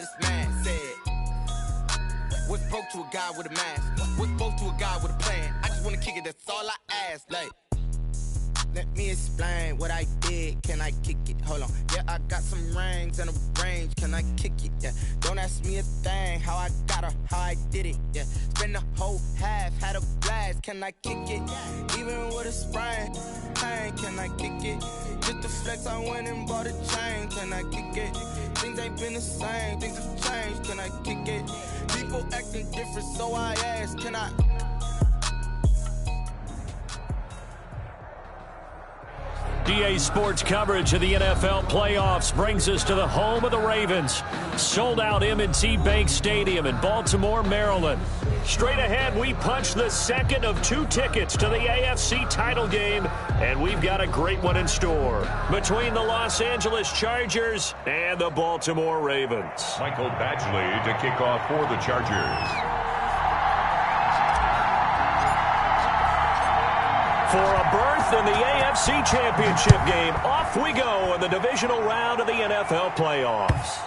baddest man said, what's broke to a guy with a mask? What's broke to a guy with a plan? I just wanna kick it, that's all I ask. Like, let me explain what I did. Can I kick it? Hold on. Yeah, I got some rings and a range. Can I kick it? Yeah. Don't ask me a thing. How I got her, how I did it. Yeah. Spend the whole half, had a blast. Can I kick it? Even with a sprain. Pain, can I kick it? Just to flex, I went and bought a chain. Can I kick it? Things ain't been the same. Things have changed. Can I kick it? People acting different, so I ask. Can I? DA Sports coverage of the NFL playoffs brings us to the home of the Ravens. Sold out M&T Bank Stadium in Baltimore, Maryland. Straight ahead, we punch the second of 2 tickets to the AFC title game, and we've got a great one in store between the Los Angeles Chargers and the Baltimore Ravens. Michael Badgley to kick off for the Chargers. For a berth in the AFC Championship game, off we go in the divisional round of the NFL playoffs.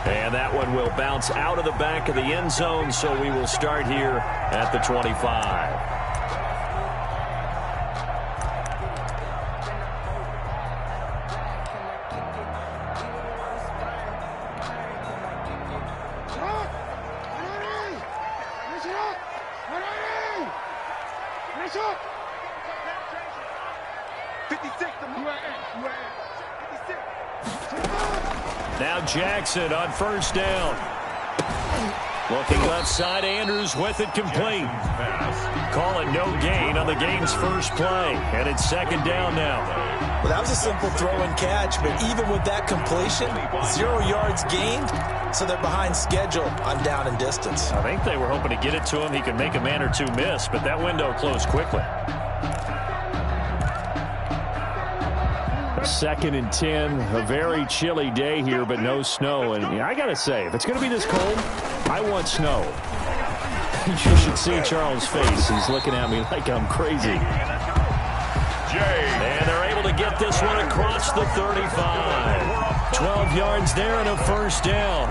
And that one will bounce out of the back of the end zone, so we will start here at the 25. Now Jackson on first down. Looking left side, Andrews with it complete. Call it no gain on the game's first play. And it's second down now. Well, that was a simple throw and catch, but even with that completion, 0 yards gained, so they're behind schedule on down and distance. I think they were hoping to get it to him. He could make a man or two miss, but that window closed quickly. 2nd and 10, a very chilly day here, but no snow. And I got to say, if it's going to be this cold, I want snow. You should see Charles' face. He's looking at me like I'm crazy. And they're able to get this one across the 35. 12 yards there and a first down.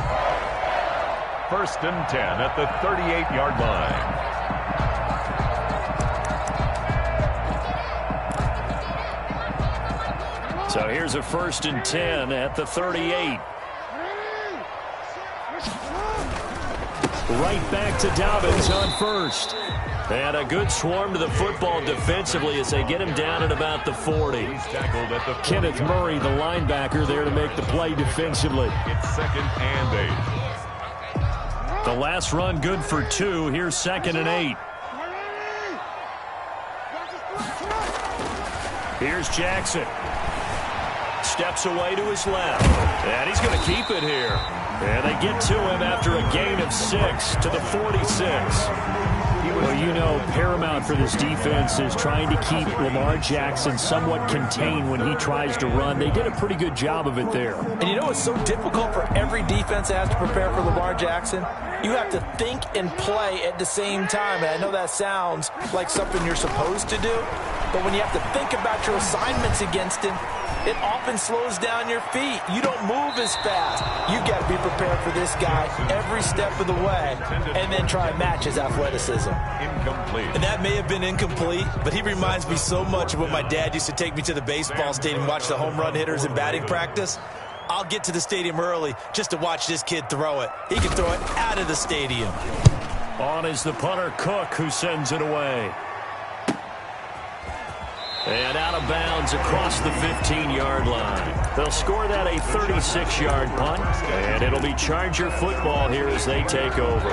1st and 10 at the 38-yard line. So here's a 1st and 10 at the 38. Right back to Dobbins on first. And a good swarm to the football defensively as they get him down at about the 40. Kenneth Murray, the linebacker, there to make the play defensively. It's 2nd and 8. The last run good for 2. Here's 2nd and 8. Here's Jackson. Steps away to his left. And he's going to keep it here. And they get to him after a gain of 6 to the 46. Well, you know, paramount for this defense is trying to keep Lamar Jackson somewhat contained when he tries to run. They did a pretty good job of it there. And you know it's so difficult for every defense that has to prepare for Lamar Jackson? You have to think and play at the same time. And I know that sounds like something you're supposed to do, but when you have to think about your assignments against him, it often slows down your feet. You don't move as fast. You've got to be prepared for this guy every step of the way and then try and match his athleticism. Incomplete. And that may have been incomplete, but he reminds me so much of when my dad used to take me to the baseball stadium and watch the home run hitters in batting practice. I'll get to the stadium early just to watch this kid throw it. He can throw it out of the stadium. On is the punter, Cook, who sends it away. And out of bounds across the 15-yard line. They'll score that a 36-yard punt, and it'll be Charger football here as they take over.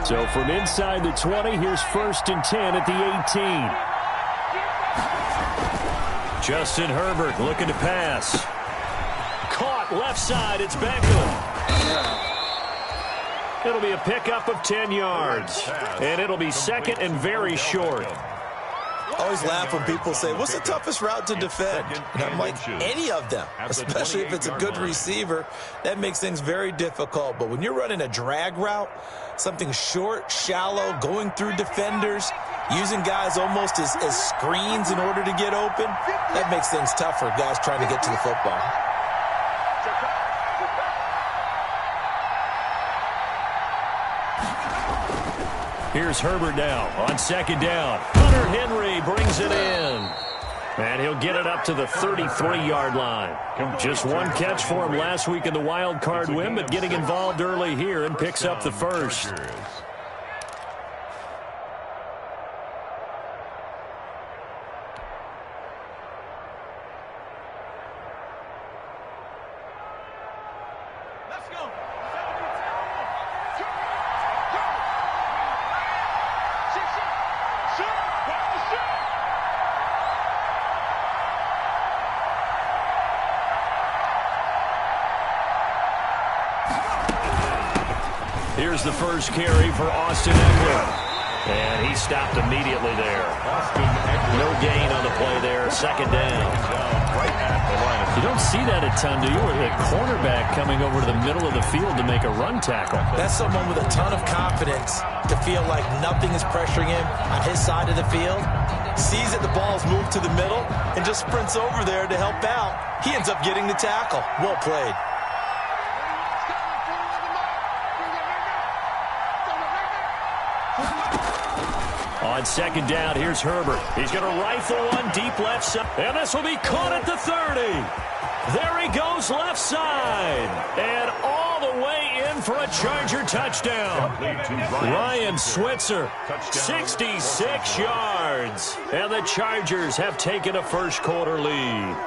So from inside the 20, here's 1st and 10 at the 18. Justin Herbert looking to pass. Caught left side, it's Beckham. It'll be a pickup of 10 yards. And it'll be 2nd and very short. I always laugh when people say, what's the toughest route to defend? And I'm like, any of them, especially if it's a good receiver. That makes things very difficult. But when you're running a drag route, something short, shallow, going through defenders, using guys almost as screens in order to get open, that makes things tough for guys trying to get to the football. Here's Herbert now on second down. Hunter Henry brings it in. And he'll get it up to the 33-yard line. Just one catch for him last week in the wild card win, but getting involved early here and picks up the first. Here's the first carry for Austin Eckler. And he stopped immediately there. No gain on the play there. Second down. You don't see that a ton, do you? Or the cornerback coming over to the middle of the field to make a run tackle. That's someone with a ton of confidence to feel like nothing is pressuring him on his side of the field. Sees that the ball's moved to the middle and just sprints over there to help out. He ends up getting the tackle. Well played. On second down, here's Herbert. He's going to rifle one deep left side. And this will be caught at the 30. There he goes left side. And all the way in for a Charger touchdown. Ryan Switzer, 66 yards. And the Chargers have taken a first quarter lead.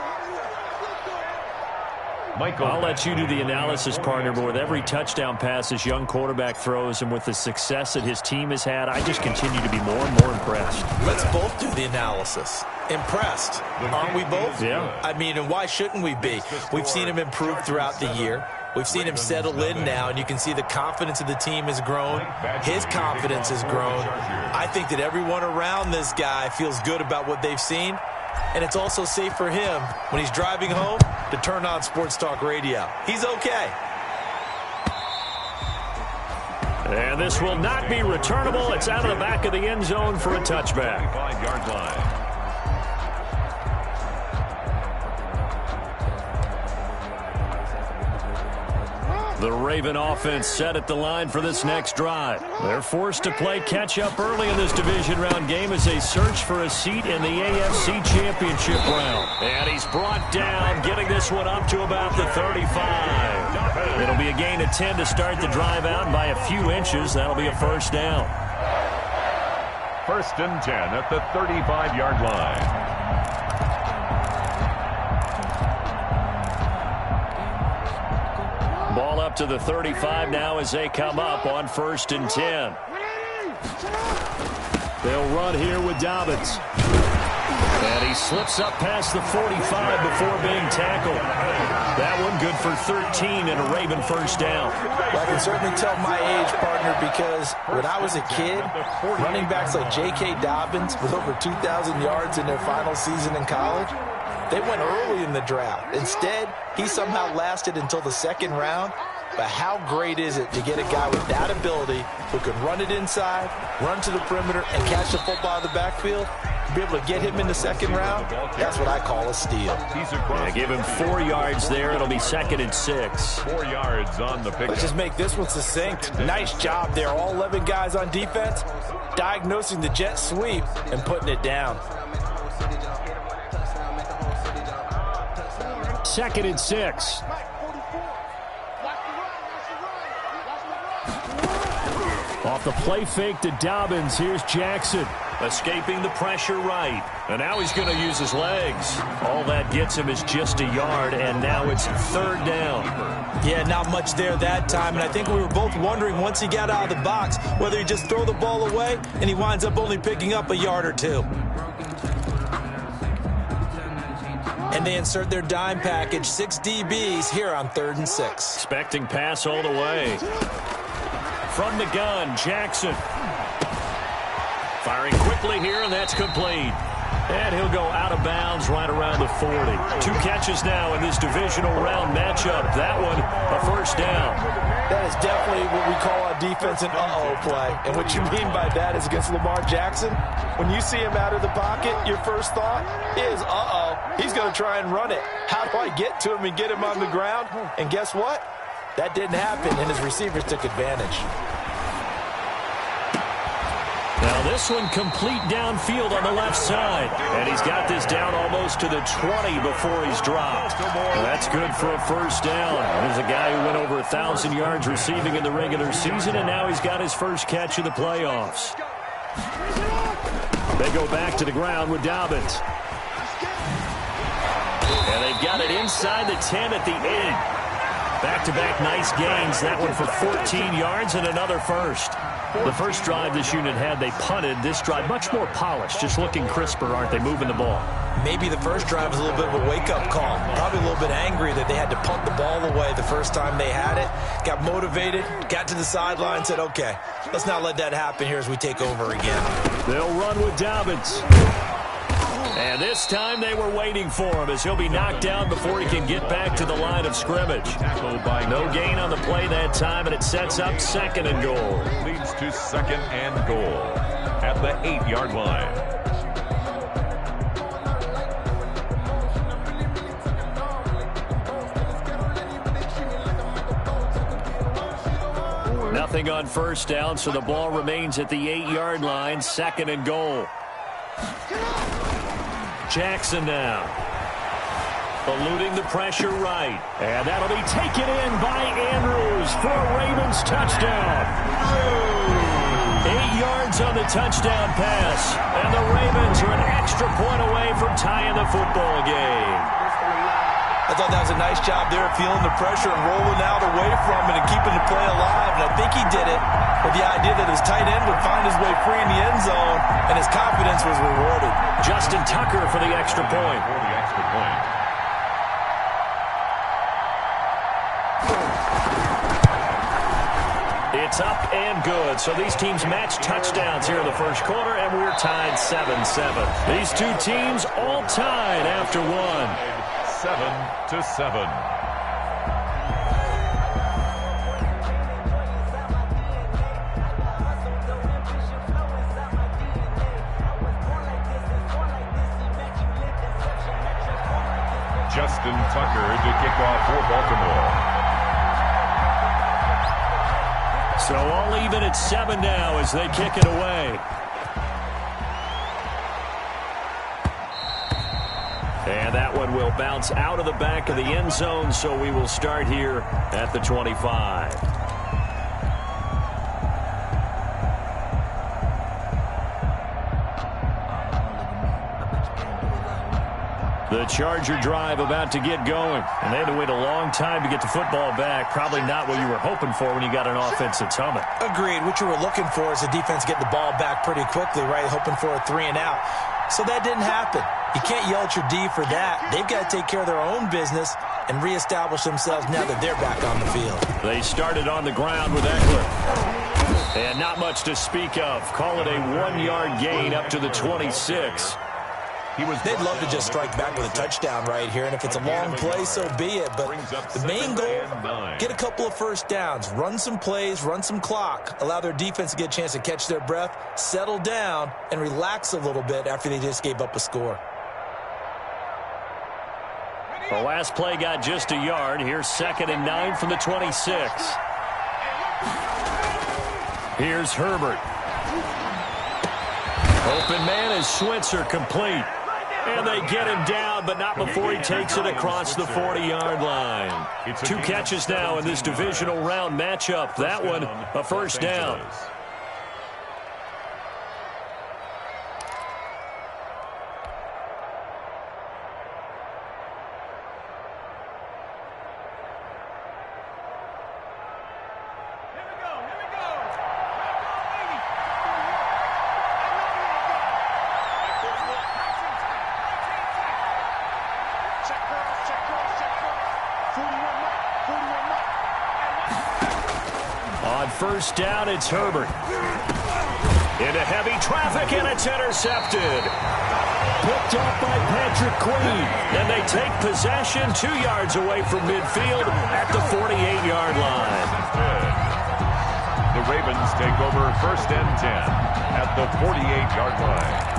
I'll let you do the analysis, partner, but with every touchdown pass this young quarterback throws and with the success that his team has had, I just continue to be more and more impressed. Let's both do the analysis. Impressed. Aren't we both? Yeah. I mean, and why shouldn't we be? We've seen him improve throughout the year. We've seen him settle in now, and you can see the confidence of the team has grown. His confidence has grown. I think that everyone around this guy feels good about what they've seen. And it's also safe for him when he's driving home to turn on Sports Talk Radio. He's okay. And this will not be returnable. It's out of the back of the end zone for a touchback. 5-yard line. The Raven offense set at the line for this next drive. They're forced to play catch-up early in this division round game as they search for a seat in the AFC Championship round. And he's brought down, getting this one up to about the 35. It'll be a gain of 10 to start the drive out by a few inches. That'll be a first down. 1st and 10 at the 35-yard line. Ball up to the 35 now as they come up on 1st and 10. They'll run here with Dobbins. And he slips up past the 45 before being tackled. That one good for 13 and a Raven first down. Well, I can certainly tell my age, partner, because when I was a kid, running backs like J.K. Dobbins with over 2,000 yards in their final season in college, they went early in the draft. Instead, he somehow lasted until the second round. But how great is it to get a guy with that ability who can run it inside, run to the perimeter, and catch the football in the backfield? To be able to get him in the second round, that's what I call a steal. Yeah, give him 4 yards there. It'll be 2nd and 6. 4 yards on the pickup. Let's just make this one succinct. Nice job there. All 11 guys on defense diagnosing the jet sweep and putting it down. 2nd and 6. Off the play fake to Dobbins. Here's Jackson. Escaping the pressure right. And now he's going to use his legs. All that gets him is just a yard, and now it's 3rd down. Yeah, not much there that time, and I think we were both wondering once he got out of the box whether he'd just throw the ball away, and he winds up only picking up a yard or two. And they insert their dime package, 6 DBs here on 3rd and 6. Expecting pass all the way. From the gun, Jackson. Firing quickly here, and that's complete. And he'll go out of bounds right around the 40. 2 catches now in this divisional round matchup. That one, a first down. That is definitely what we call on defense an uh-oh play. And what you mean by that is against Lamar Jackson, when you see him out of the pocket, your first thought is, uh-oh, he's going to try and run it. How do I get to him and get him on the ground? And guess what? That didn't happen, and his receivers took advantage. Now this one complete downfield on the left side. And he's got this down almost to the 20 before he's dropped. Well, that's good for a first down. There's a guy who went over 1,000 yards receiving in the regular season, and now he's got his first catch of the playoffs. They go back to the ground with Dobbins. And they've got it inside the 10 at the 8. Back-to-back nice gains. That one for 14 yards and another first. The first drive this unit had, they punted. This drive, much more polished, just looking crisper, aren't they, moving the ball? Maybe the first drive was a little bit of a wake-up call. Probably a little bit angry that they had to punt the ball away the first time they had it. Got motivated, got to the sideline, said, okay, let's not let that happen here as we take over again. They'll run with Dobbins. And this time they were waiting for him as he'll be knocked down before he can get back to the line of scrimmage. No gain on the play that time, and it sets up 2nd and goal. Leads to 2nd and goal at the 8-yard line. Nothing on first down, so the ball remains at the 8-yard line, 2nd and goal. Jackson now. Eluding the pressure right. And that'll be taken in by Andrews for a Ravens touchdown. 8 yards on the touchdown pass. And the Ravens are an extra point away from tying the football game. I thought that was a nice job there, feeling the pressure and rolling out away from it and keeping the play alive. And I think he did it with the idea that his tight end would find his way free in the end zone, and his confidence was rewarded. Justin Tucker for the extra point. It's up and good. So these teams match touchdowns here in the first quarter, and we're tied 7-7. These two teams all tied after one. 7-7. Justin Tucker to kick off for Baltimore. So all even at 7 now as they kick it away. And that one will bounce out of the back of the end zone, so we will start here at the 25. The Charger drive about to get going. And they had to wait a long time to get the football back. Probably not what you were hoping for when you got an offense that's humming. Agreed. What you were looking for is the defense getting the ball back pretty quickly, right? Hoping for a 3 and out. So that didn't happen. You can't yell at your D for that. They've got to take care of their own business and reestablish themselves now that they're back on the field. They started on the ground with Eckler. And not much to speak of. Call it a 1-yard gain up to the 26. They'd love to just strike back with a touchdown right here, and if it's a long play, so be it. But the main goal, get a couple of first downs, run some plays, run some clock, allow their defense to get a chance to catch their breath, settle down, and relax a little bit after they just gave up a score. The last play got just a yard. Here's 2nd and 9 from the 26. Here's Herbert. Open man is Switzer, complete. And they get him down, but not before he takes it across the 40-yard line. 2 catches now in this divisional round matchup. That one, a first down. First down, it's Herbert. Into heavy traffic, and it's intercepted. picked off by Patrick Queen. And they take possession 2 yards away from midfield at the 48-yard line. The Ravens take over 1st and 10 at the 48-yard line.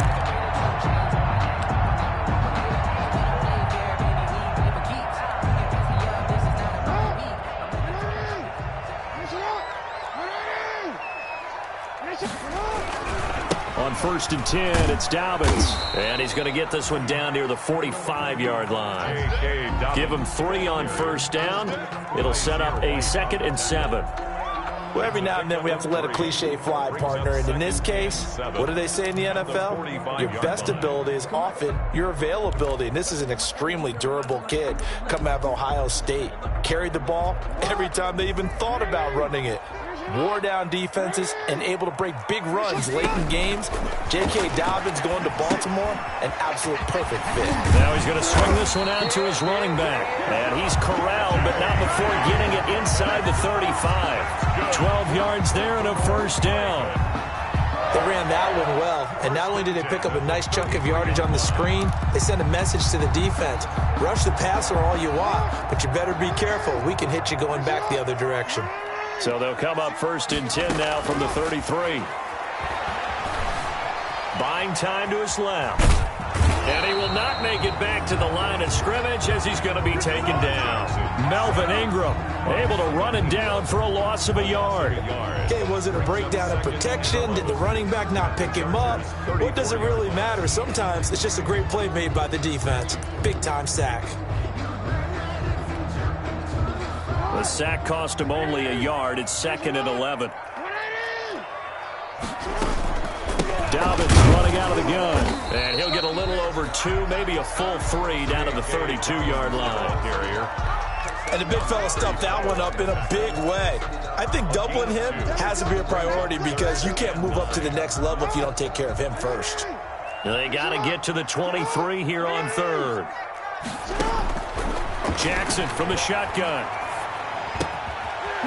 On 1st and 10, it's Dobbins. And he's going to get this one down near the 45-yard line. Give him 3 on 1st down. It'll set up a 2nd and 7. Well, every now and then we have to let a cliche fly, partner. And in this case, what do they say in the NFL? Your best ability is often your availability. And this is an extremely durable kid coming out of Ohio State. Carried the ball every time they even thought about running it. Wore down defenses and able to break big runs late in games. J.K. Dobbins going to Baltimore, an absolute perfect fit. Now he's going to swing this one out to his running back. And he's corralled, but not before getting it inside the 35. 12 yards there and a 1st down. They ran that one well, and not only did they pick up a nice chunk of yardage on the screen, they sent a message to the defense. Rush the passer all you want, but you better be careful. We can hit you going back the other direction. So they'll come up 1st and 10 now from the 33. Buying time to his left. And he will not make it back to the line of scrimmage as he's going to be taken down. Melvin Ingram able to run it down for a loss of a yard. Okay, was it a breakdown of protection? Did the running back not pick him up? What does it really matter? Sometimes it's just a great play made by the defense. Big-time sack. The sack cost him only a yard. It's 2nd and 11. Dobbins running out of the gun. And he'll get a little over 2, maybe a full 3 down to the 32-yard line. And the big fella stuffed that one up in a big way. I think doubling him has to be a priority because you can't move up to the next level if you don't take care of him first. They got to get to the 23 here on 3rd. Jackson from the shotgun.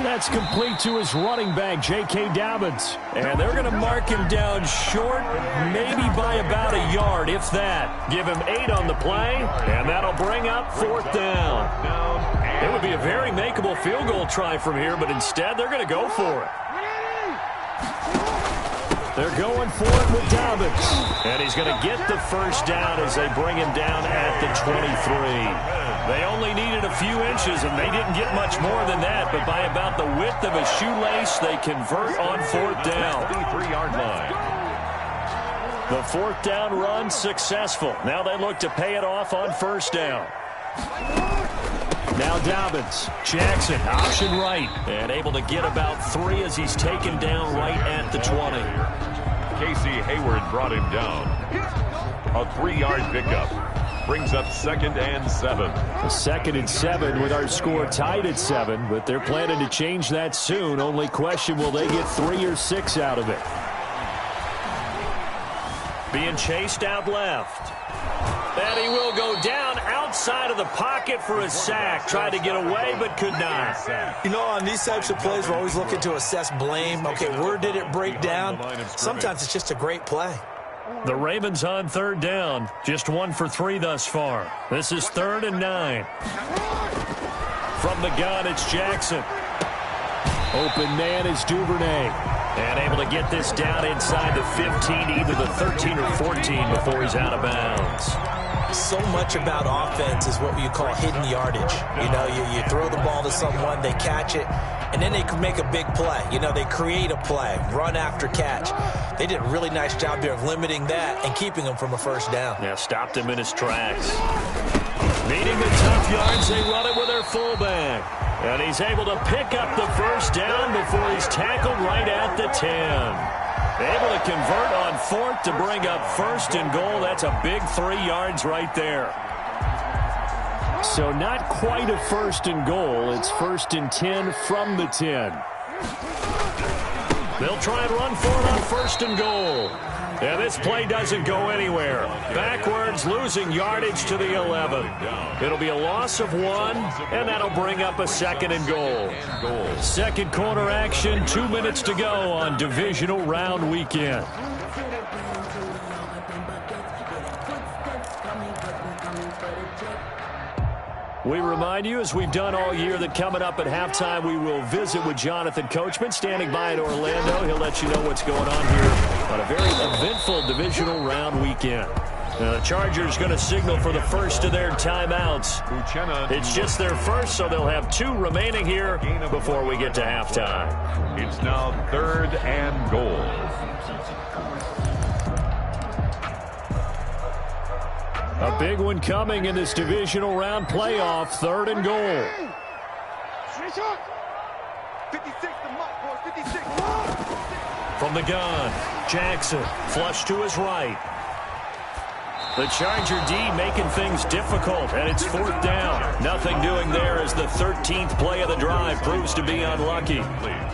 That's complete to his running back, J.K. Dobbins. And they're going to mark him down short, maybe by about a yard, if that. Give him 8 on the play, and that'll bring up 4th down. It would be a very makeable field goal try from here, but instead they're going to go for it. They're going for it with Dobbins. And he's going to get the 1st down as they bring him down at the 23. They only needed a few inches, and they didn't get much more than that. But by about the width of a shoelace, they convert on 4th down. 3-yard line. The 4th down run successful. Now they look to pay it off on 1st down. Now Dobbins. Jackson, option right. And able to get about 3 as he's taken down right at the 20. Casey Hayward brought him down. A 3-yard pickup. Brings up 2nd and 7. 2nd and 7 with our score tied at 7, but they're planning to change that soon. Only question, will they get 3 or 6 out of it? Being chased out left. And he will go down outside of the pocket for a sack. Tried to get away, but could not. You know, on these types of plays, we're always looking to assess blame. Okay, where did it break down? Sometimes it's just a great play. The Ravens on 3rd down. Just 1 for 3 thus far. This is 3rd and 9. From the gun, it's Jackson. Open man is Duvernay. And able to get this down inside the 15, either the 13 or 14 before he's out of bounds. So much about offense is what you call hidden yardage. You know, you throw the ball to someone, they catch it, and then they can make a big play. You know, they create a play, run after catch. They did a really nice job there of limiting that and keeping him from a 1st down. Yeah, stopped him in his tracks. Needing the tough yards, they run it with their fullback. And he's able to pick up the 1st down before he's tackled right at the 10. Able to convert on 4th to bring up 1st and goal. That's a big 3 yards right there. So not quite a 1st and goal. It's 1st and 10 from the 10. They'll try and run for it on 1st and goal. And this play doesn't go anywhere. Backwards, losing yardage to the 11. It'll be a loss of 1, and that'll bring up a 2nd and goal. Second quarter action, 2 minutes to go on divisional round weekend. We remind you, as we've done all year, that coming up at halftime, we will visit with Jonathan Coachman, standing by in Orlando. He'll let you know what's going on here on a very eventful divisional round weekend. Now, the Chargers going to signal for the first of their timeouts. It's just their first, so they'll have 2 remaining here before we get to halftime. It's now 3rd and goal. A big one coming in this divisional round playoff, 3rd and goal. From the gun, Jackson, flush to his right. The Charger D making things difficult, and it's 4th down. Nothing doing there as the 13th play of the drive proves to be unlucky.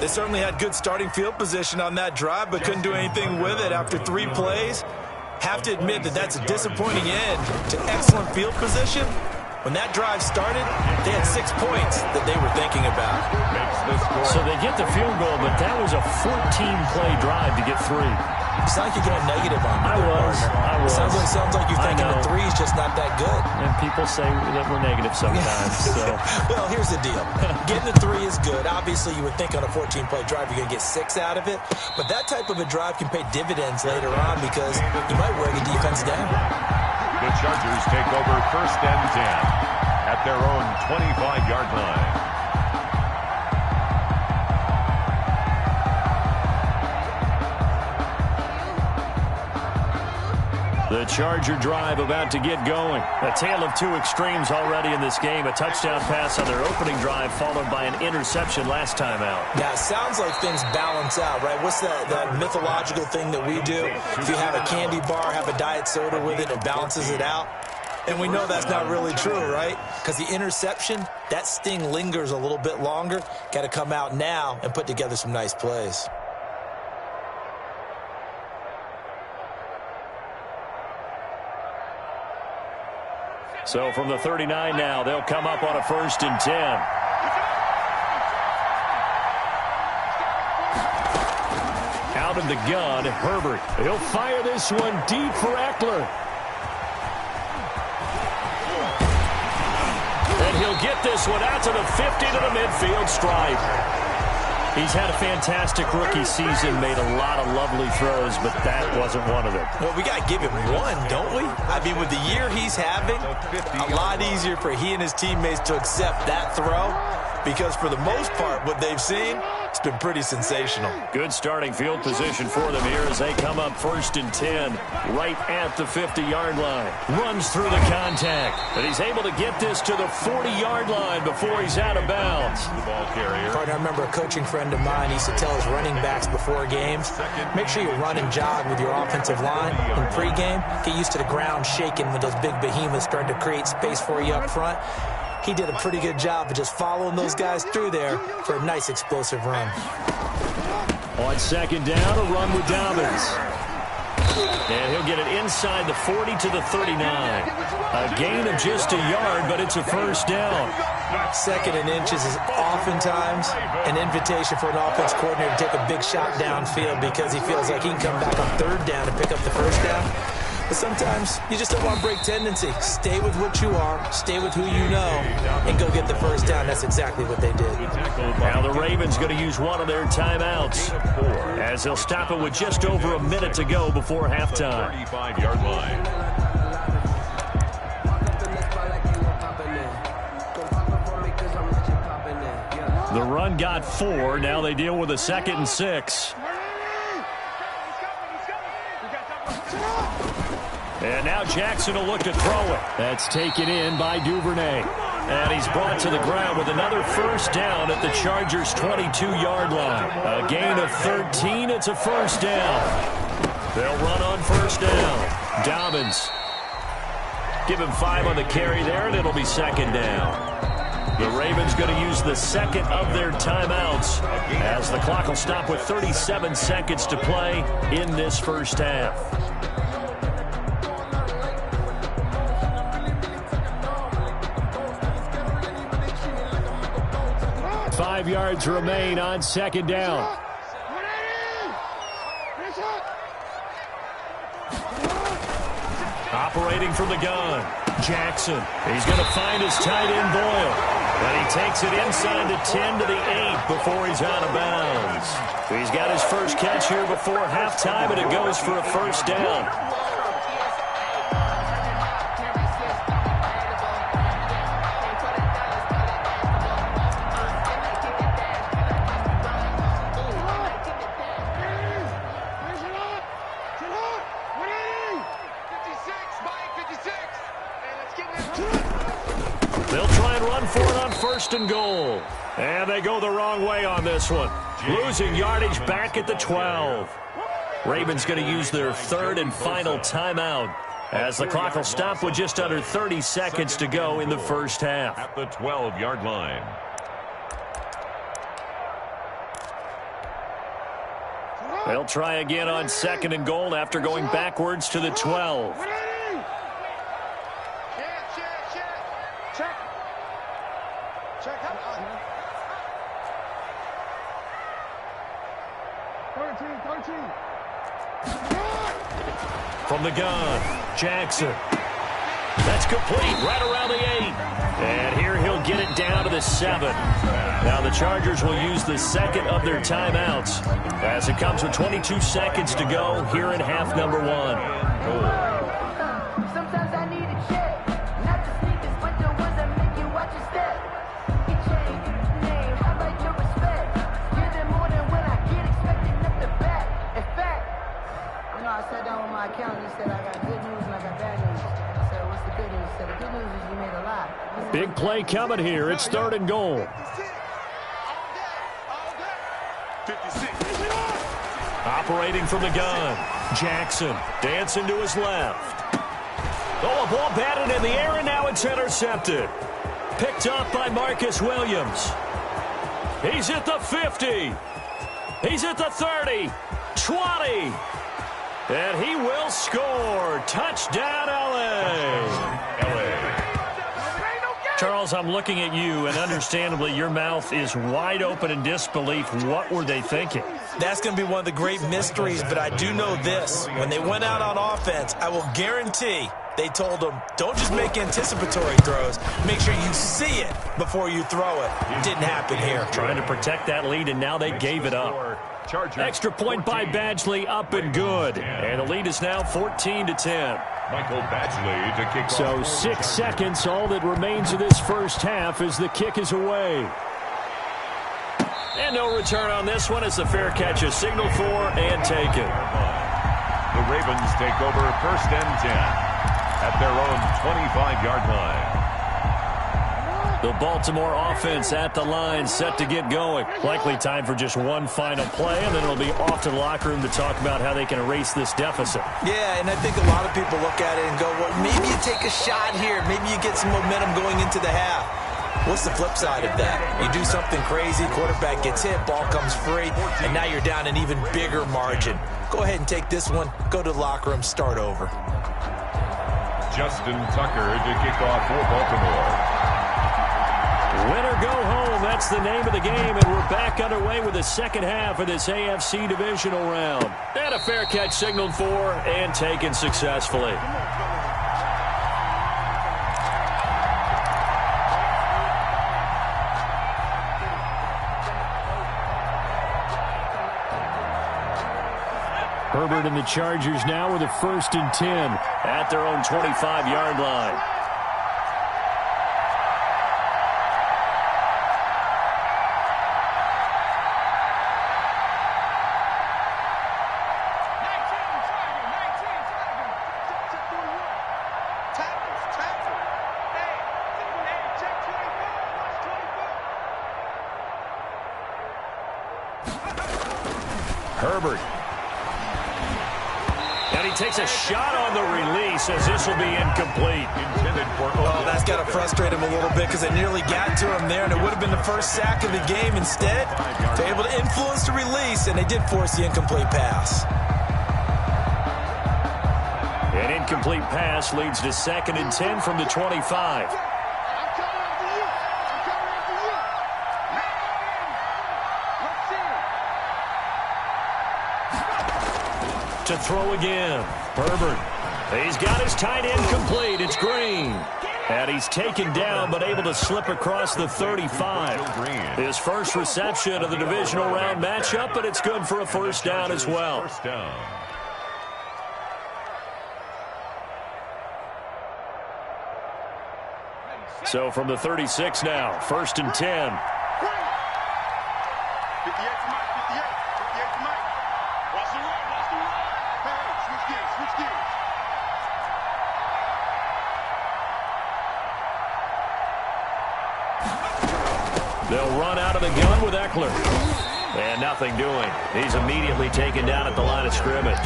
They certainly had good starting field position on that drive, but couldn't do anything with it after 3 plays. Have to admit that that's a disappointing end to excellent field position. When that drive started, they had 6 points that they were thinking about. So they get the field goal, but that was a 14-play drive to get 3. You sound like you're going negative on me. I was. Sounds like you're thinking the 3 is just not that good. And people say that we're negative sometimes. So. Well, here's the deal. Getting the 3 is good. Obviously, you would think on a 14-play drive you're going to get 6 out of it. But that type of a drive can pay dividends later on because you might wear the defense down. The Chargers take over 1st and 10 at their own 25-yard line. The Charger drive about to get going. A tale of 2 extremes already in this game. A touchdown pass on their opening drive followed by an interception last time out. Yeah, it sounds like things balance out, right? What's that mythological thing that we do? If you have a candy bar, have a diet soda with it, it balances it out. And we know that's not really true, right? Because the interception, that sting lingers a little bit longer. Got to come out now and put together some nice plays. So from the 39 now, they'll come up on a 1st and 10. Out of the gun, Herbert. He'll fire this one deep for Eckler. And he'll get this one out to the 50 to the midfield stripe. He's had a fantastic rookie season, made a lot of lovely throws, but that wasn't one of them. Well, we got to give him one, don't we? I mean, with the year he's having, a lot easier for he and his teammates to accept that throw because for the most part, what they've seen, it's been pretty sensational. Good starting field position for them here as they come up 1st and 10, right at the 50-yard line. Runs through the contact, but he's able to get this to the 40-yard line before he's out of bounds. The ball carrier. Partner, I remember a coaching friend of mine used to tell his running backs before games, make sure you run and jog with your offensive line in pregame. Get used to the ground shaking when those big behemoths start to create space for you up front. He did a pretty good job of just following those guys through there for a nice explosive run. On 2nd down, a run with Dobbins. And he'll get it inside the 40 to the 39. A gain of just a yard, but it's a 1st down. 2nd and inches is oftentimes an invitation for an offense coordinator to take a big shot downfield because he feels like he can come back on 3rd down and pick up the 1st down. But sometimes you just don't want to break tendency. Stay with what you are, stay with who you know, and go get the 1st down. That's exactly what they did. Now the Ravens going to use one of their timeouts as they'll stop it with just over a minute to go before halftime. 35-yard line. The run got 4. Now they deal with a 2nd and 6. And now Jackson will look to throw it. That's taken in by Duvernay. And he's brought to the ground with another 1st down at the Chargers' 22-yard line. A gain of 13. It's a 1st down. They'll run on 1st down. Dobbins. Give him 5 on the carry there, and it'll be 2nd down. The Ravens going to use the 2nd of their timeouts as the clock will stop with 37 seconds to play in this 1st half. 5 yards remain on 2nd down. Operating from the gun, Jackson. He's going to find his tight end Boyle. And he takes it inside the 10 to the 8 before he's out of bounds. He's got his first catch here before halftime, and it goes for a first down. They'll try and run for it on first and goal. And they go the wrong way on this one. Losing yardage back at the 12. Ravens going to use their third and final timeout as the clock will stop with just under 30 seconds to go in the first half. At the 12-yard line. They'll try again on second and goal after going backwards to the 12. From the gun, Jackson. That's complete right around the 8. And here he'll get it down to the 7. Now the Chargers will use the second of their timeouts as it comes with 22 seconds to go here in half number 1. Sometimes I need a check, not the sneakers, but the ones that make you watch your step. Get changed, get your name, how about your respect? Give them more than when I get expected up the back. In fact, you know, I sat down with my accountant and said I got good news and I got bad news. I said, what's the good news? He said, the good news is you made a lot. Big play coming here. It's third and goal. Operating from the gun, Jackson dancing to his left. Oh, a ball batted in the air, and now it's intercepted. Picked up by Marcus Williams. He's at the 50. He's at the 30, 20. And he will score. Touchdown, L.A. Charles, I'm looking at you, and understandably, your mouth is wide open in disbelief. What were they thinking? That's going to be one of the great mysteries, but I do know this. When they went out on offense, I will guarantee they told them, don't just make anticipatory throws. Make sure you see it before you throw it. Didn't happen here. Trying to protect that lead, and now they gave it up. Extra point by Badgley, up and good. And the lead is now 14-10. Michael Badgley to kick so off. 6 seconds, all that remains of this first half as the kick is away. And no return on this one as the fair catch is signaled for and taken. The Ravens take over first and 10 at their own 25-yard line. The Baltimore offense at the line, set to get going. Likely time for just one final play, and then it'll be off to the locker room to talk about how they can erase this deficit. Yeah, and I think a lot of people look at it and go, well, maybe you take a shot here. Maybe you get some momentum going into the half. What's the flip side of that? You do something crazy, quarterback gets hit, ball comes free, and now you're down an even bigger margin. Go ahead and take this one, go to the locker room, start over. Justin Tucker to kick off for Baltimore. Win or go home, that's the name of the game, and we're back underway with the second half of this AFC divisional round. And a fair catch signaled for and taken successfully. Herbert and the Chargers now with a 1st and 10 at their own 25-yard line. Herbert. And he takes a shot on the release as this will be incomplete. Intended for that's got to frustrate him a little bit because they nearly got to him there, and it would have been the first sack of the game. Instead, they're able to influence the release, and they did force the incomplete pass. An incomplete pass leads to 2nd and 10 from the 25. To throw again. Herbert He's got his tight end complete. It's Green. And he's taken down but able to slip across the 35. His first reception of the divisional round matchup, but it's good for a first down as well. So from the 36 now, 1st and 10. They'll run out of the gun with Eckler. And nothing doing. He's immediately taken down at the line of scrimmage.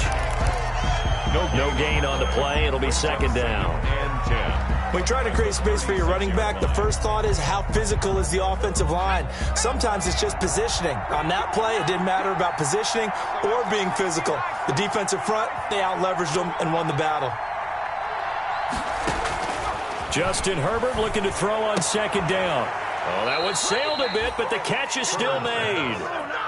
No gain on the play. It'll be 2nd down. And 10. When you try to create space for your running back, the first thought is how physical is the offensive line. Sometimes it's just positioning. On that play, it didn't matter about positioning or being physical. The defensive front, they out-leveraged them and won the battle. Justin Herbert looking to throw on 2nd down. Oh, that one sailed a bit, but the catch is still made.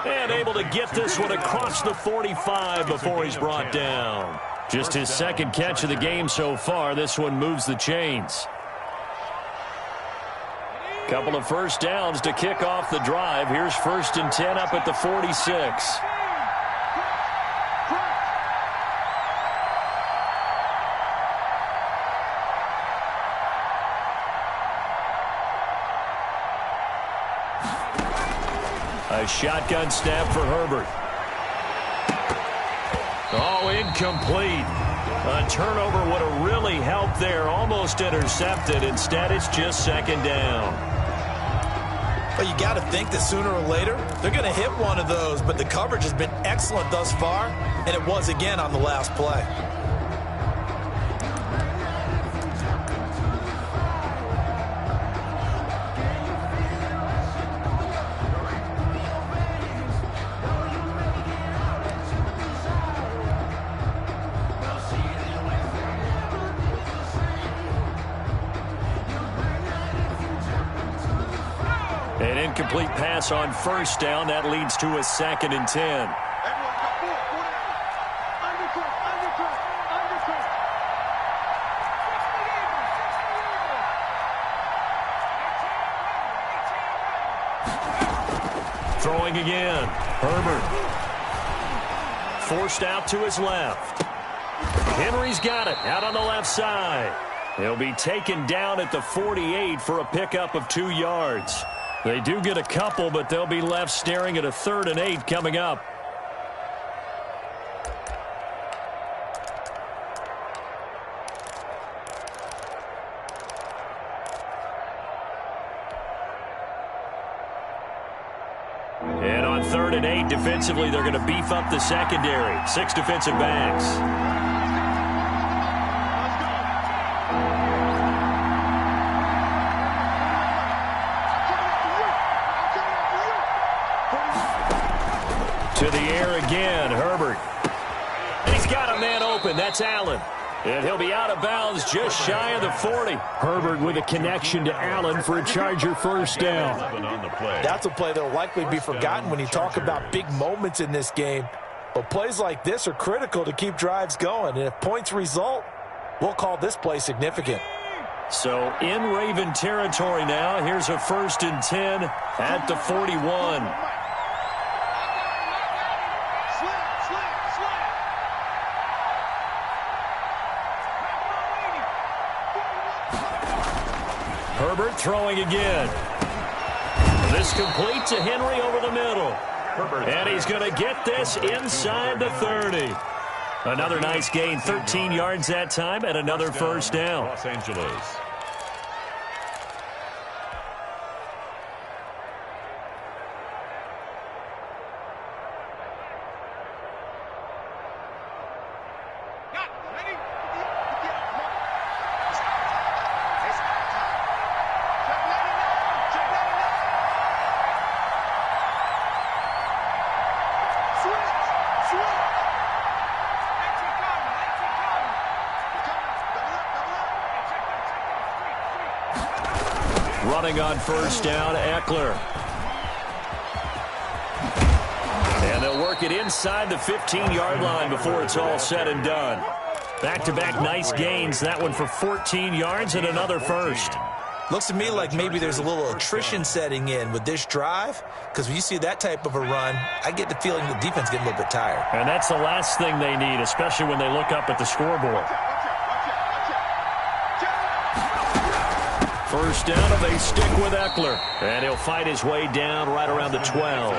And able to get this one across the 45 before he's brought down. Just his 2nd catch of the game so far. This one moves the chains. Couple of first downs to kick off the drive. Here's 1st and 10 up at the 46. A shotgun snap for Herbert. Oh, incomplete. A turnover would have really helped there. Almost intercepted. Instead, it's just 2nd down. But you got to think that sooner or later, they're going to hit one of those. But the coverage has been excellent thus far, and it was again on the last play. An incomplete pass on 1st down. That leads to a 2nd and 10. Throwing again. Herbert. Forced out to his left. Henry's got it out on the left side. He'll be taken down at the 48 for a pickup of 2 yards. They do get a couple, but they'll be left staring at a 3rd and 8 coming up. And on 3rd and 8, defensively, they're going to beef up the secondary. 6 defensive backs. To the air again, Herbert. And he's got a man open. That's Allen. And he'll be out of bounds just shy of the 40. Herbert with a connection to Allen for a Charger first down. That's a play that will likely be forgotten when you talk about big moments in this game. But plays like this are critical to keep drives going. And if points result, we'll call this play significant. So in Raven territory now. Here's a 1st and 10 at the 41. Herbert throwing again. This complete to Henry over the middle. And he's going to get this inside the 30. Another nice gain, 13 yards that time, and another first down. Los Angeles. Running on first down, Eckler. And they'll work it inside the 15-yard line before it's all said and done. Back-to-back nice gains. That one for 14 yards and another first. Looks to me like maybe there's a little attrition setting in with this drive, because when you see that type of a run, I get the feeling the defense getting a little bit tired. And that's the last thing they need, especially when they look up at the scoreboard. First down, and they stick with Eckler. And he'll fight his way down right around the 12.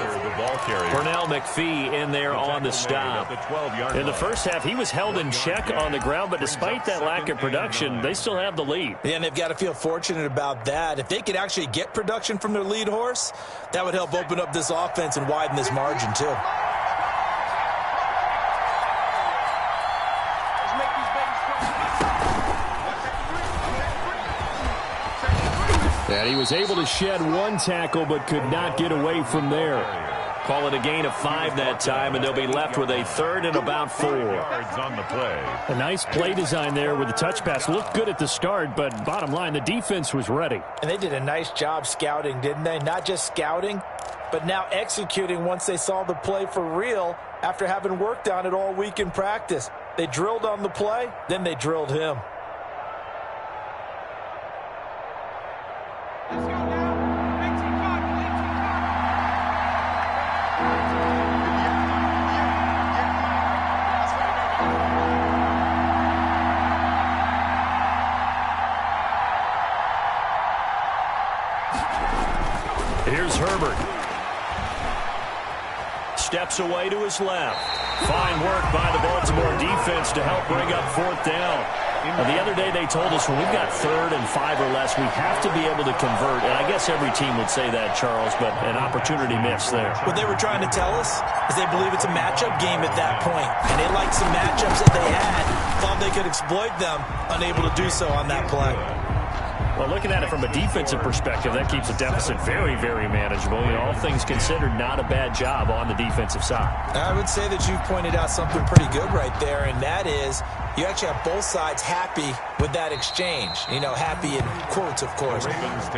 Pernell McPhee in there on the stop. In the first half, he was held in check on the ground, but despite that lack of production, they still have the lead. Yeah, and they've got to feel fortunate about that. If they could actually get production from their lead horse, that would help open up this offense and widen this margin, too. And he was able to shed one tackle but could not get away from there. Call it a gain of 5 that time, and they'll be left with a third and about 4. On the play. A nice play design there with the touch pass. Looked good at the start, but bottom line, the defense was ready. And they did a nice job scouting, didn't they? Not just scouting, but now executing once they saw the play for real after having worked on it all week in practice. They drilled on the play, then they drilled him. Here's Herbert. Steps away to his left. Fine work by the Baltimore defense to help bring up 4th down. The other day they told us when we've got 3rd and 5 or less, we have to be able to convert. And I guess every team would say that, Charles, but an opportunity missed there. What they were trying to tell us is they believe it's a matchup game at that point. And they liked some matchups that they had, thought they could exploit them, unable to do so on that play. Well, looking at it from a defensive perspective, that keeps the deficit very, very manageable. You know, all things considered, not a bad job on the defensive side. I would say that you've pointed out something pretty good right there, and that is you actually have both sides happy with that exchange. You know, happy in quotes, of course.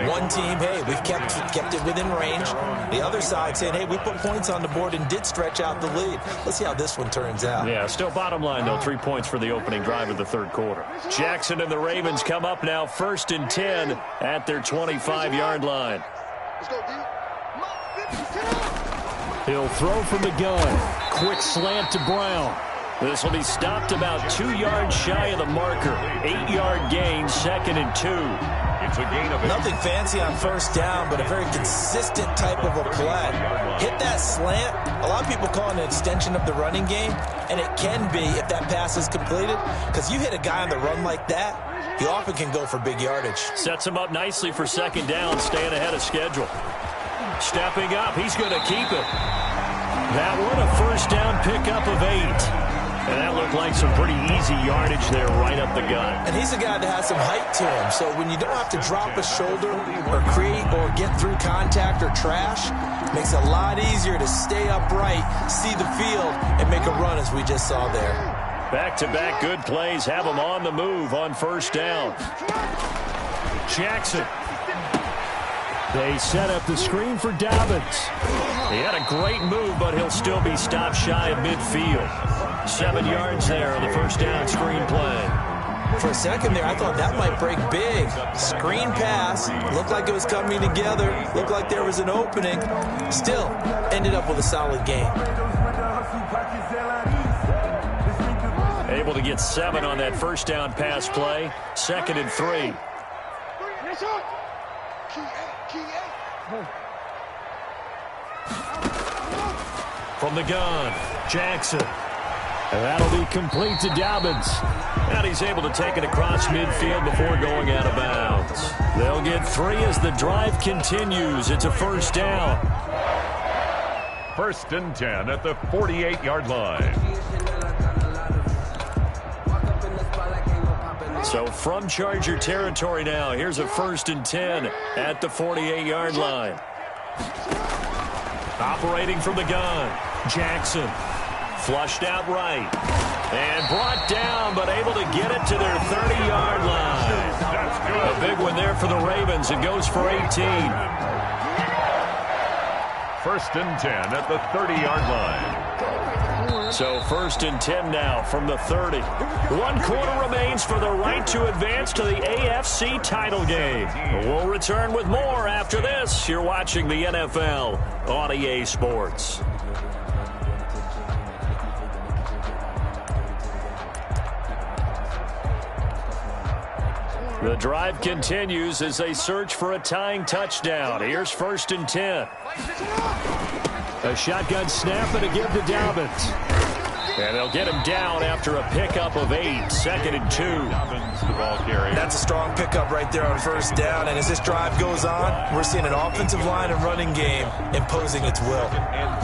One team, hey, we've kept it within range. The other side saying, hey, we put points on the board and did stretch out the lead. Let's see how this one turns out. Yeah, still bottom line, though, 3 points for the opening drive of the third quarter. Jackson and the Ravens come up now 1st and 10 at their 25-yard line. He'll throw from the gun. Quick slant to Brown. This will be stopped about 2 yards shy of the marker. 8-yard gain, 2nd and 2. It's a gain of 8. Nothing fancy on first down, but a very consistent type of a play. Hit that slant. A lot of people call it an extension of the running game, and it can be if that pass is completed, because you hit a guy on the run like that, he often can go for big yardage. Sets him up nicely for 2nd down, staying ahead of schedule. Stepping up, he's going to keep it. That one, a first down pickup of 8. And that looked like some pretty easy yardage there right up the gut. And he's a guy that has some height to him, so when you don't have to drop a shoulder or create or get through contact or trash, it makes it a lot easier to stay upright, see the field, and make a run as we just saw there. Back-to-back good plays have him on the move on first down. Jackson. They set up the screen for Dobbins. He had a great move, but he'll still be stopped shy of midfield. 7 yards there on the first down screen play. For a second there, I thought that might break big. Screen pass. Looked like it was coming together. Looked like there was an opening. Still, ended up with a solid game. Able to get 7 on that first down pass play. 2nd and 3. From the gun, Jackson. And that'll be complete to Dobbins. And he's able to take it across midfield before going out of bounds. They'll get 3 as the drive continues. It's a first down. 1st and 10 at the 48-yard line. So from Charger territory now, here's a 1st and 10 at the 48-yard line. Operating from the gun, Jackson. Flushed out right. And brought down, but able to get it to their 30-yard line. A big one there for the Ravens. It goes for 18. 1st and 10 at the 30-yard line. So 1st and 10 now from the 30. 1 quarter remains for the right to advance to the AFC title game. We'll return with more after this. You're watching the NFL on EA Sports. The drive continues as they search for a tying touchdown. Here's 1st and 10. A shotgun snap and a give to Dobbins. And they'll get him down after a pickup of 8. 2nd and 2. Dobbins, the ball carrier. That's a strong pickup right there on 1st down. And as this drive goes on, we're seeing an offensive line and running game imposing its will. 2nd and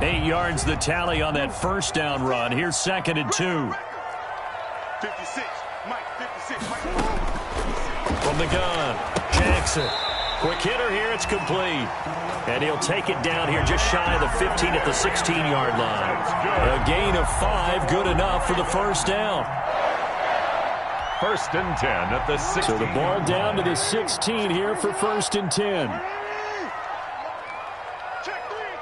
2. 8 yards the tally on that 1st down run. Here's 2nd and 2. 56, Mike, 56, Mike. From the gun, Jackson. Quick hitter here, it's complete. And he'll take it down here just shy of the 15 at the 16-yard line. A gain of 5, good enough for the 1st down. 1st and 10 at the 16. So the ball down to the 16 here for 1st and 10. Check three.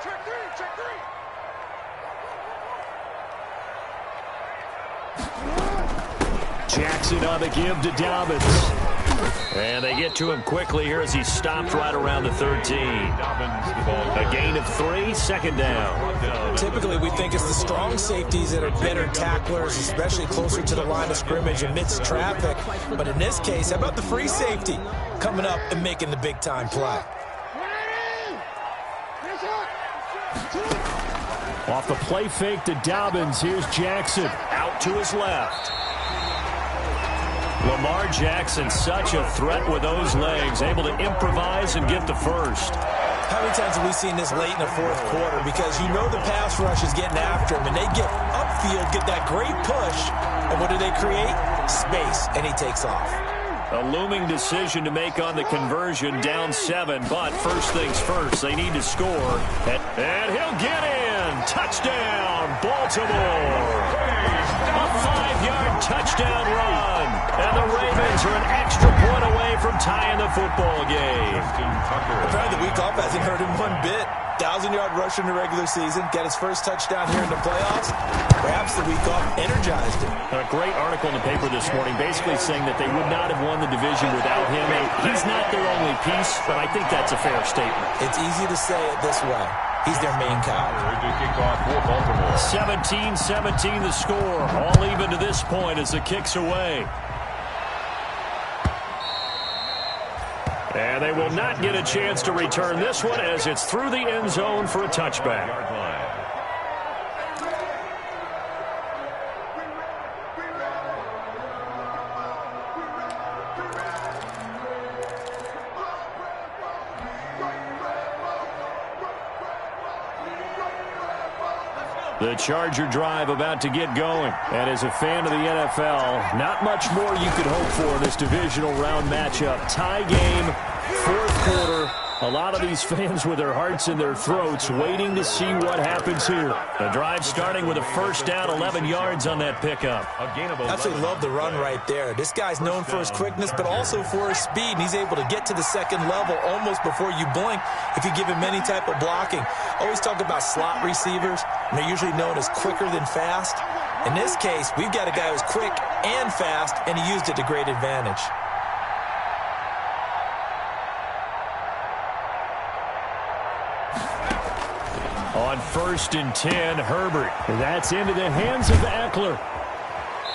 Jackson on the give to Dobbins. And they get to him quickly here as he stopped right around the 13. A gain of 3, 2nd down. Typically, we think it's the strong safeties that are better tacklers, especially closer to the line of scrimmage amidst traffic. But in this case, how about the free safety coming up and making the big-time play? Off the play fake to Dobbins, here's Jackson. Out to his left. Lamar Jackson, such a threat with those legs, able to improvise and get the 1st. How many times have we seen this late in the 4th quarter? Because you know the pass rush is getting after him, and they get upfield, get that great push, and what do they create? Space, and he takes off. A looming decision to make on the conversion, down 7, but first things first, they need to score. And he'll get in. Touchdown, Baltimore. A 5-yard touchdown run. And the Ravens are an extra point away from tying the football game. Apparently the week off hasn't hurt him one bit. 1,000-yard rush in the regular season, got his first touchdown here in the playoffs. Perhaps the week off energized him. A great article in the paper this morning basically saying that they would not have won the division without him. And he's not their only piece, but I think that's a fair statement. It's easy to say it this way. He's their main cow. 17-17 the score. All even to this point as the kick's away. And they will not get a chance to return this one as it's through the end zone for a touchback. The Charger drive about to get going. And as a fan of the NFL, not much more you could hope for in this divisional round matchup. Tie game, 4th quarter. A lot of these fans with their hearts in their throats waiting to see what happens here. The drive starting with a 1st down, 11 yards on that pickup. Absolutely love the run right there. This guy's known for his quickness, but also for his speed. And he's able to get to the 2nd level almost before you blink if you give him any type of blocking. Always talk about slot receivers, and they're usually known as quicker than fast. In this case, we've got a guy who's quick and fast, and he used it to great advantage. On 1st and 10, Herbert. That's into the hands of Eckler.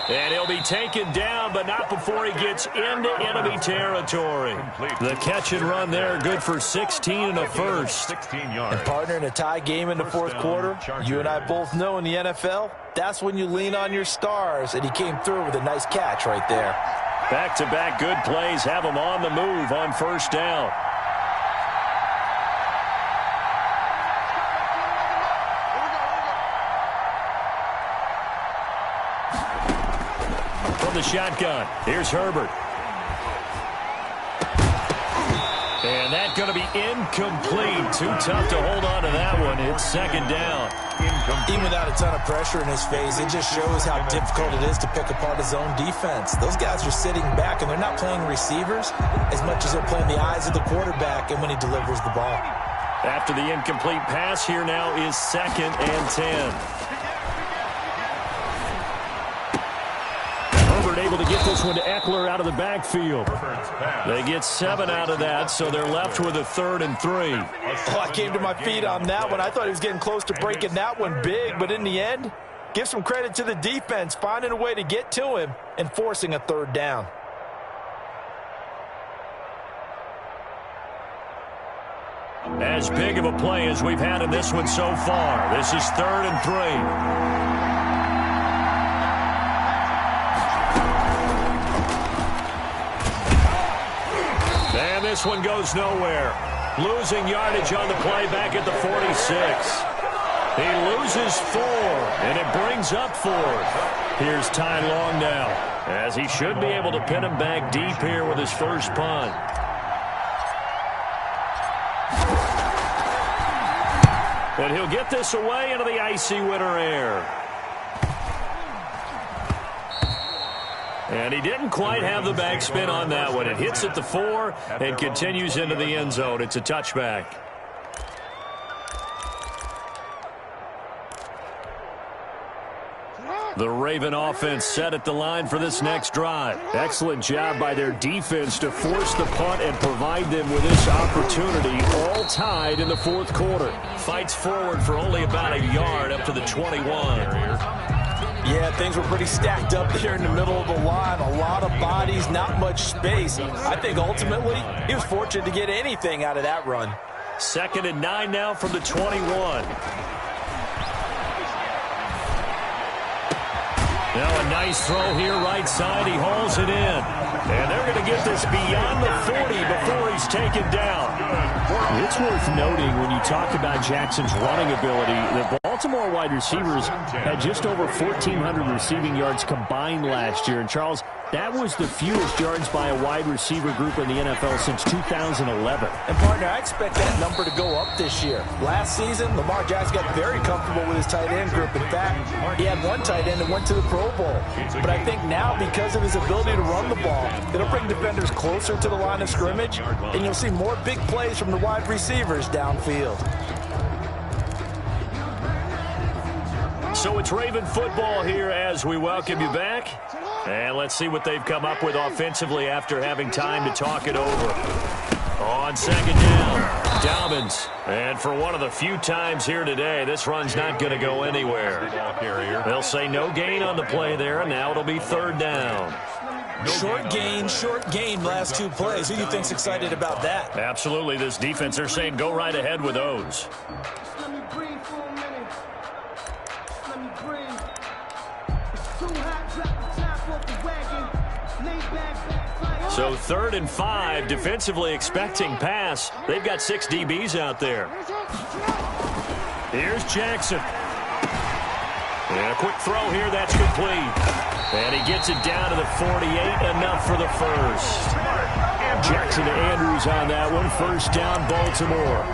And he'll be taken down, but not before he gets into enemy territory. The catch and run there, good for 16 and a 1st. 16 yards. And partner, in a tie game in the 4th quarter, you and I both know in the NFL, that's when you lean on your stars, and he came through with a nice catch right there. Back-to-back good plays have him on the move on 1st down. The shotgun. Here's Herbert. And that's going to be incomplete. Too tough to hold on to that one. It's 2nd down. Even without a ton of pressure in his face, it just shows how difficult it is to pick apart his own defense. Those guys are sitting back, and they're not playing receivers as much as they're playing the eyes of the quarterback and when he delivers the ball. After the incomplete pass, here now is 2nd and 10. Herbert able to get this one to Eckler out of the backfield. They get 7 out of that, so they're left with a 3rd and 3. Oh, I came to my feet on that one. I thought he was getting close to breaking that one big, but in the end, give some credit to the defense, finding a way to get to him and forcing a 3rd down. As big of a play as we've had in this one so far. This is 3rd and 3. And this one goes nowhere. Losing yardage on the play back at the 46. He loses 4, and it brings up 4th. Here's Ty Long now, as he should be able to pin him back deep here with his first punt. And he'll get this away into the icy winter air. And he didn't quite have the backspin on that one. It hits at the 4 and continues into the end zone. It's a touchback. The Raven offense set at the line for this next drive. Excellent job by their defense to force the punt and provide them with this opportunity, all tied in the 4th quarter. Fights forward for only about a yard up to the 21. Yeah, things were pretty stacked up here in the middle of the line. A lot of bodies, not much space. I think ultimately he was fortunate to get anything out of that run. 2nd and 9 now from the 21. Now a nice throw here right side. He hauls it in. And they're going to get this beyond the 40 before he's taken down. It's worth noting when you talk about Jackson's running ability, the Baltimore wide receivers had just over 1,400 receiving yards combined last year. And, Charles, that was the fewest yards by a wide receiver group in the NFL since 2011. And, partner, I expect that number to go up this year. Last season, Lamar Jackson got very comfortable with his tight end group. In fact, he had one tight end that went to the Pro Bowl. But I think now, because of his ability to run the ball, it'll bring defenders closer to the line of scrimmage, and you'll see more big plays from the wide receivers downfield. So it's Raven football here as we welcome you back. And let's see what they've come up with offensively after having time to talk it over. On 2nd down, Dobbins. And for one of the few times here today, this run's not going to go anywhere. They'll say no gain on the play there, and now it'll be 3rd down. Short gain, last 2 plays. Who do you think's excited about that? Absolutely, this defense, they're saying go right ahead with those. Let me breathe for a minute. Let me breathe. It's too hot, drop the top off the wagon. Lay back, fire. So 3rd and 5, defensively expecting pass. They've got 6 DBs out there. Here's Jackson. And a quick throw here, that's complete. And he gets it down to the 48, enough for the first. Jackson to Andrews on that one. 1st down, Baltimore.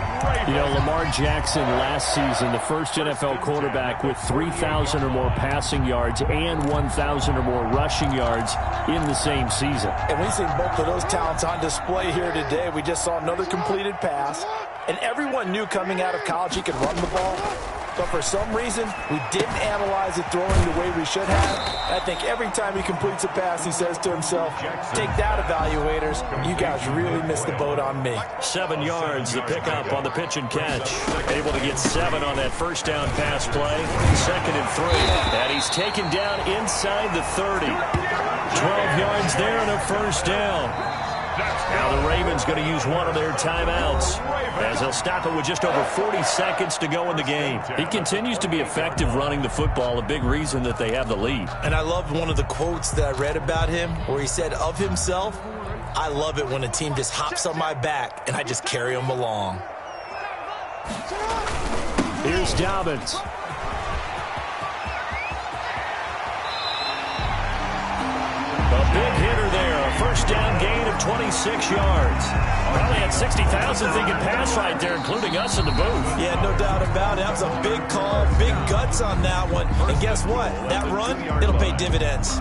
You know, Lamar Jackson last season, the first NFL quarterback with 3,000 or more passing yards and 1,000 or more rushing yards in the same season. And we've seen both of those talents on display here today. We just saw another completed pass. And everyone knew coming out of college he could run the ball. But for some reason, we didn't analyze it throwing the way we should have. I think every time he completes a pass, he says to himself, take that, evaluators. You guys really missed the boat on me. 7 yards, the pickup on the pitch and catch. Able to get 7 on that 1st down pass play. 2nd and 3. And he's taken down inside the 30. 12 yards there and a 1st down. Now the Ravens going to use one of their timeouts as they'll stop it with just over 40 seconds to go in the game. He continues to be effective running the football, a big reason that they have the lead. And I loved one of the quotes that I read about him where he said of himself, I love it when a team just hops on my back and I just carry them along. Here's Dobbins. A big hitter there, a 1st down gain of 26 yards. Probably had 60,000 thinking pass right there, including us in the booth. Yeah, no doubt about it. That was a big call, big guts on that one. And guess what? That run, it'll pay dividends.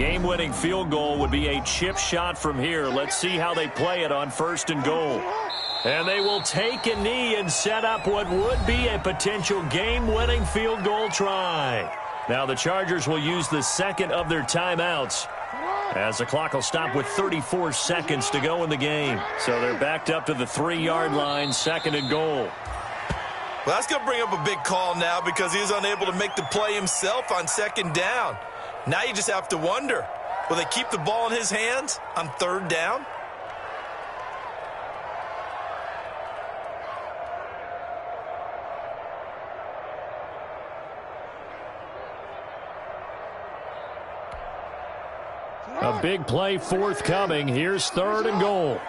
game-winning field goal would be a chip shot from here. Let's see how they play it on 1st and goal. And they will take a knee and set up what would be a potential game-winning field goal try. Now the Chargers will use the second of their timeouts, as the clock will stop with 34 seconds to go in the game. So they're backed up to the 3-yard line, 2nd and goal. Well, that's going to bring up a big call now because he was unable to make the play himself on 2nd down. Now you just have to wonder, will they keep the ball in his hands on 3rd down? A big play forthcoming. Here's 3rd and goal.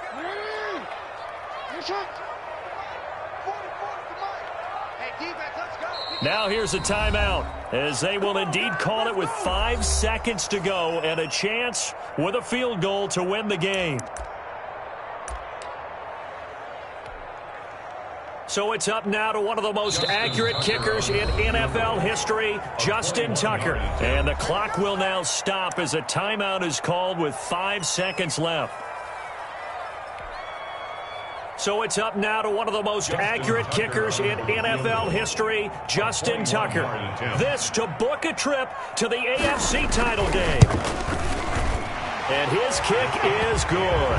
Now here's a timeout, as they will indeed call it with 5 seconds to go and a chance with a field goal to win the game. So it's up now to one of the most accurate kickers in NFL history, Justin Tucker. And the clock will now stop as a timeout is called with 5 seconds left. So it's up now to one of the most accurate kickers in NFL history, Justin Tucker. This to book a trip to the AFC title game. And his kick is good.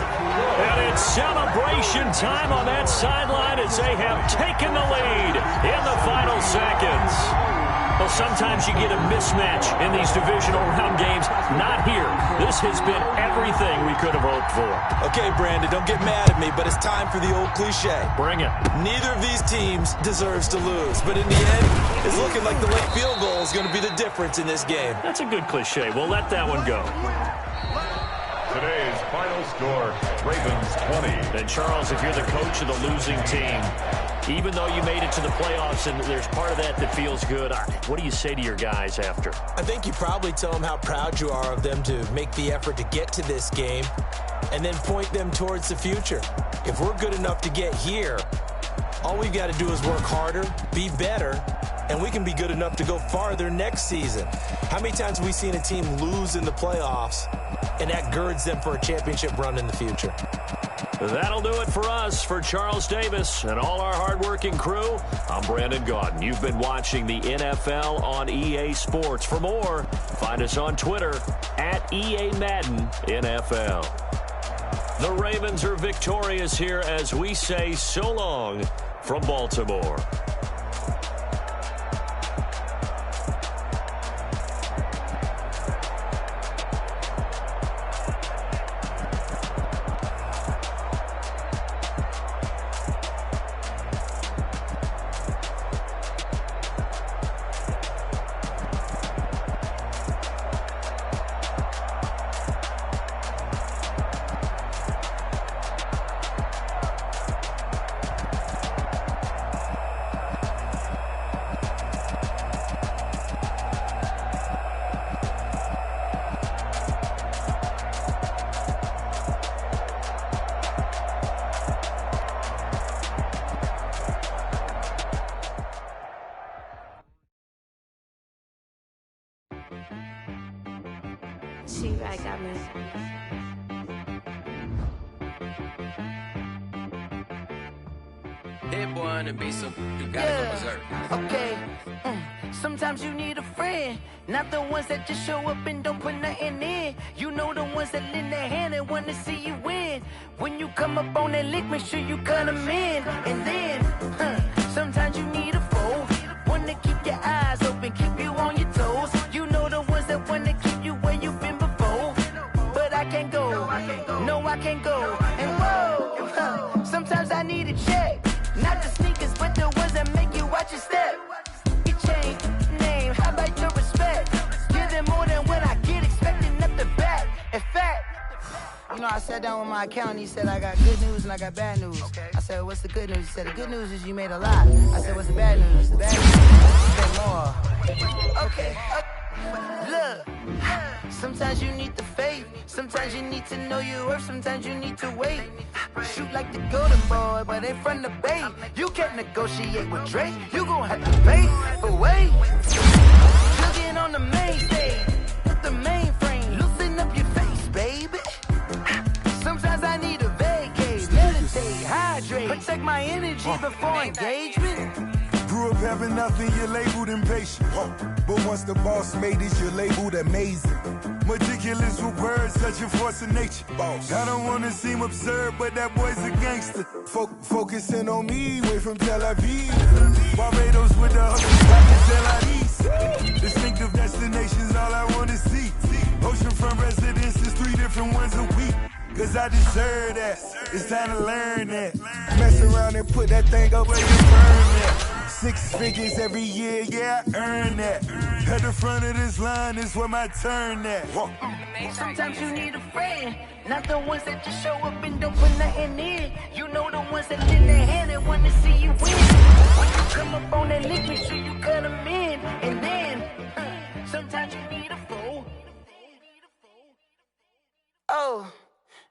And it's celebration time on that sideline as they have taken the lead in the final seconds. Well, sometimes you get a mismatch in these divisional round games. Not here. This has been everything we could have hoped for. Okay, Brandon, don't get mad at me, but it's time for the old cliche. Bring it. Neither of these teams deserves to lose, but in the end, it's looking like the late field goal is going to be the difference in this game. That's a good cliche. We'll let that one go. Today's final score, Ravens 20. And Charles, if you're the coach of the losing team, even though you made it to the playoffs and there's part of that that feels good, what do you say to your guys after? I think you probably tell them how proud you are of them to make the effort to get to this game and then point them towards the future. If we're good enough to get here, all we've got to do is work harder, be better, and we can be good enough to go farther next season. How many times have we seen a team lose in the playoffs, and that girds them for a championship run in the future? That'll do it for us. For Charles Davis and all our hardworking crew, I'm Brandon Gaudin. You've been watching the NFL on EA Sports. For more, find us on Twitter at EA Madden NFL. The Ravens are victorious here as we say so long from Baltimore. See what I got, man. Hit boy on the beat, so you gotta go berserk. Okay. Sometimes you need a friend, not the ones that just show up and don't put nothing in. You know the ones that lend their hand and want to see you win. When you come up on that lick, make sure you cut them in. And then, sometimes you need a foe, one to keep your eyes open, keep you on your toes. You know the ones that want to keep you where you've been before. But I can't go, no I can't go. And whoa, sometimes I need a check, not the sneakers but the ones that make you watch your step. Your chain, name, how about your respect? Give them more than what I get, expecting up the back. In fact, you know, I sat down with my accountant. He said, I got good news and I got bad news. Okay. I said, what's the good news? He said, the good news is you made a lot. I said, what's the bad news? The bad news is you spent more. Okay. Look, sometimes you need the faith. Sometimes you need to know your worth. Sometimes you need to wait. Shoot like the golden boy, but ain't from the bay. You can't negotiate with Drake. You gon' have to pay for wait. Looking on the main stage, with the mainframe, loosen my energy before engagement. Grew up having nothing, you're labeled impatient. But once the boss made it, you're labeled amazing. Meticulous with words, such a force of nature. I don't want to seem absurd, but that boy's a gangster. Focusing on me, way from Tel Aviv. Barbados with the hustle, distinctive destinations, all I want to see. Oceanfront residences, 3 different ones a week. Cause I deserve that, it's time to learn that. Mess around and put that thing up where you burn that. 6 figures every year, yeah, I earn that. At the front of this line is where my turn at. Sometimes you need a friend, not the ones that just show up and don't put nothing in. You know the ones that lend their hand and wanna see you win. When you come up on that lick, make sure you cut them in. And then, sometimes you need a fool. Oh.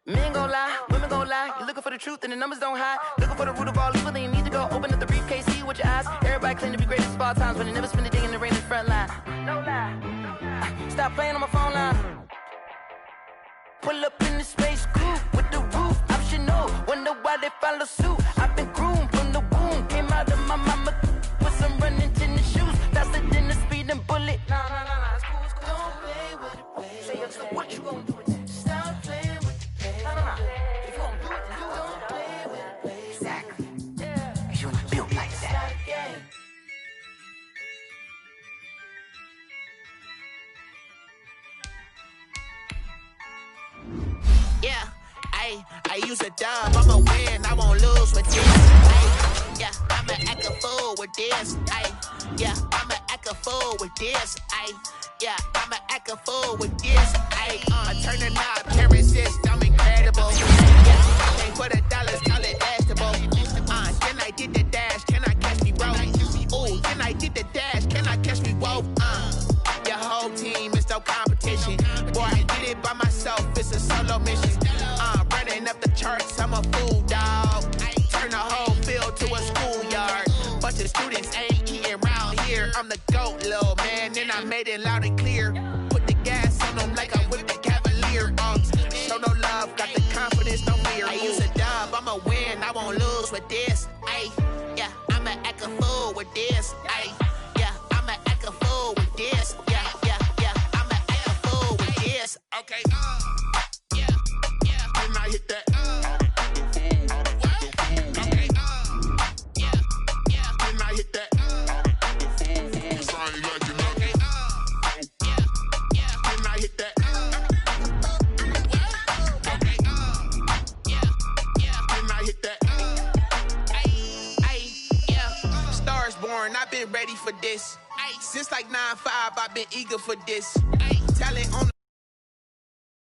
Men gon' lie, women gon' lie. You're looking for the truth and the numbers don't hide. Looking for the root of all evil, then you need to go open up the briefcase, see with your eyes. Everybody claim to be greatest of all times, but they never spend a day in the rain in the front line. No lie. Stop playing on my phone line. Pull up in the space coupe with the roof optional. Wonder why they follow suit. I've been groomed from the womb. Came out of my mama with some running tennis shoes. Faster than the speeding bullet. Nah, it's cool, it's cool. Don't play with it, baby. Say yo, so what you gonna do with it? Stop playing with it. If you gon' do it, then you don't play with it, baby. Exactly. Cause you ain't built like that. Yeah, I use a dub, I'ma win, I won't lose with this. Ay, yeah, I'ma act a fool with this. Ay, yeah, I'ma act a fool with this. Ay, yeah, I'ma act a fool with this. Ay, I turn the knob, camera assist, I'm incredible. Yeah, they put $1, call it vegetable. Then I did the dash, can I catch me, bro? Ooh, then I did the dash, can I catch me, whoa? Your whole team is no competition. Boy, I did it by myself, it's a solo mission. Running up the charts, I'm a fool, dog. Turn the whole field to a schoolyard. Bunch of students ain't eating round here. I'm the GOAT, little man, and I made it loud and clear. Put the gas on them like I whipped the Cavalier. Show no love, got the confidence, no fear. I use a dub, I'ma win, I won't lose with this. Ay, yeah, I'ma act a fool with this. Ay, yeah, I'ma act a fool with this. Yeah, I'ma act a fool with this. Okay, yeah, then I hit that. Okay, yeah, then I hit that. Cause I ain't like it, okay, yeah, then I hit that. Okay, yeah, then I hit that. Ay, yeah, Stars born, I've been ready for this. Since like 9-5, I've been eager for this.